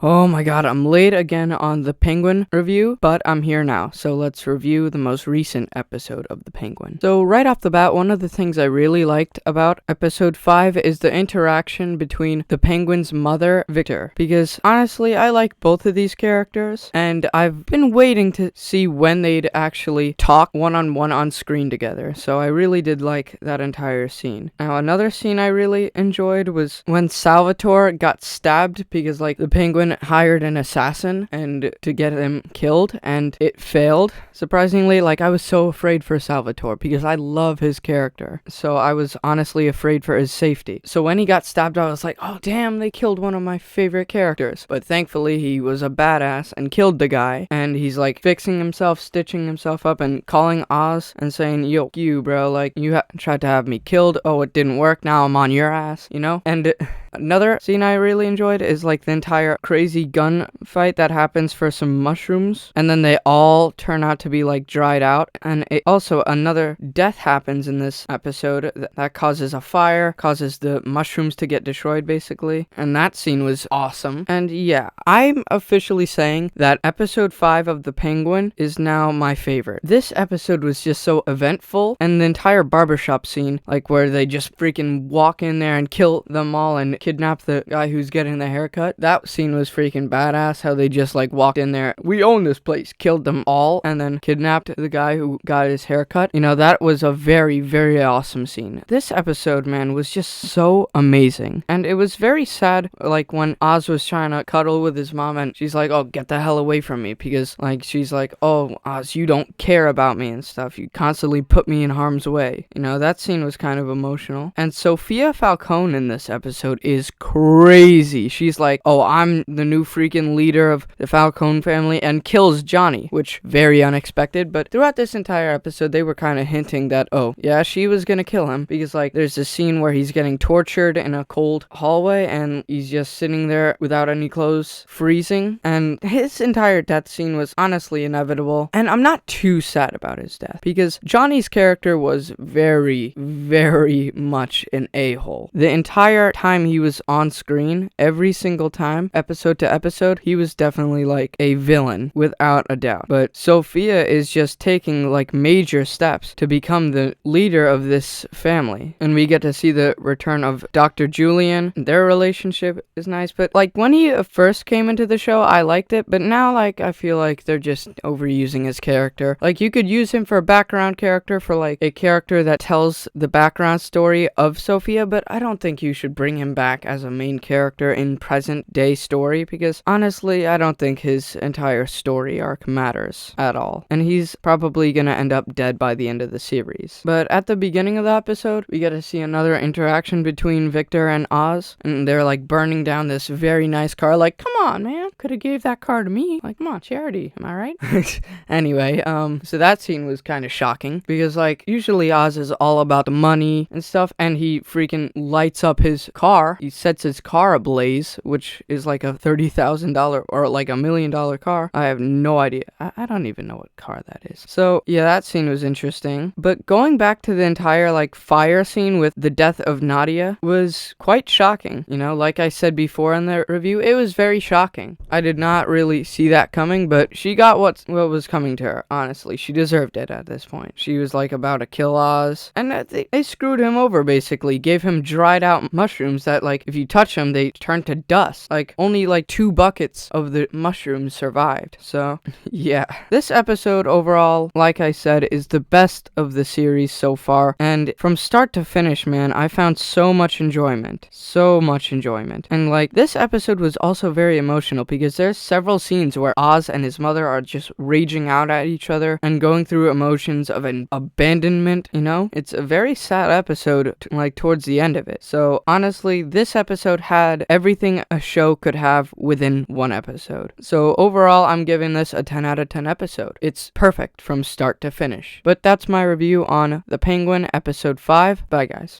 Oh my god, I'm late again on the Penguin review, but I'm here now, so let's review the most recent episode of the Penguin. So right off the bat, one of the things I really liked about episode 5 is the interaction between the Penguin's mother, Victor, because honestly, I like both of these characters, and I've been waiting to see when they'd actually talk one-on-one on screen together, so I really did like that entire scene. Now, another scene I really enjoyed was when Salvatore got stabbed because, the Penguin hired an assassin and to get him killed, and it failed. Surprisingly, I was so afraid for Salvatore because I love his character. So I was honestly afraid for his safety. So when he got stabbed, I was like, oh damn, they killed one of my favorite characters. But thankfully, he was a badass and killed the guy. And he's fixing himself, stitching himself up, and calling Oz and saying, yo, you bro, you tried to have me killed. Oh, it didn't work. Now I'm on your ass, you know? And another scene I really enjoyed is the entire crazy gun fight that happens for some mushrooms, and then they all turn out to be dried out. And also another death happens in this episode that causes a fire, causes the mushrooms to get destroyed basically, and that scene was awesome. And yeah, I'm officially saying that episode 5 of the Penguin is now my favorite. This episode was just so eventful, and the entire barbershop scene, where they just freaking walk in there and kill them all and kidnap the guy who's getting the haircut. That scene was freaking badass, how they just walked in there, we own this place, killed them all, and then kidnapped the guy who got his haircut. That was a very, very awesome scene. This episode, man, was just so amazing. And it was very sad, when Oz was trying to cuddle with his mom, and she's like, oh, get the hell away from me, because, she's like, oh, Oz, you don't care about me and stuff. You constantly put me in harm's way. That scene was kind of emotional. And Sophia Falcone in this episode is crazy. She's like, oh, I'm the new freaking leader of the Falcone family, and kills Johnny, which very unexpected. But throughout this entire episode, they were kind of hinting that, oh, yeah, she was gonna kill him, because there's a scene where he's getting tortured in a cold hallway, and he's just sitting there without any clothes, freezing, and his entire death scene was honestly inevitable. And I'm not too sad about his death, because Johnny's character was very, very much an a-hole. The entire time he was on screen, every single time, episode to episode, he was definitely a villain, without a doubt. But Sophia is just taking major steps to become the leader of this family. And we get to see the return of Dr. Julian. Their relationship is nice, but when he first came into the show, I liked it, but now I feel they're just overusing his character. You could use him for a background character, for a character that tells the background story of Sophia, but I don't think you should bring him back as a main character in present day story, because honestly, I don't think his entire story arc matters at all. And he's probably gonna end up dead by the end of the series. But at the beginning of the episode, we get to see another interaction between Victor and Oz, and they're burning down this very nice car. Come on, man, could have gave that car to me. Come on, charity, am I right? Anyway, so that scene was kind of shocking, because usually Oz is all about the money and stuff, and he freaking lights up his car. He sets his car ablaze, which is a $30,000 or $1 million car. I have no idea. I don't even know what car that is. So yeah, that scene was interesting. But going back to the entire fire scene with the death of Nadia was quite shocking. Like I said before in the review, it was very shocking. I did not really see that coming, but she got what was coming to her. Honestly, she deserved it at this point. She was about to kill Oz, and they screwed him over basically. Gave him dried out mushrooms that if you touch them, they turn to dust. Only 2 buckets of the mushrooms survived. So yeah, this episode overall, like I said, is the best of the series so far, and from start to finish, man, I found so much enjoyment. And this episode was also very emotional, because there's several scenes where Oz and his mother are just raging out at each other and going through emotions of an abandonment. It's a very sad episode towards the end of it. So honestly, this episode had everything a show could have within one episode. So overall, I'm giving this a 10 out of 10 episode. It's perfect from start to finish. But that's my review on The Penguin episode 5. Bye guys.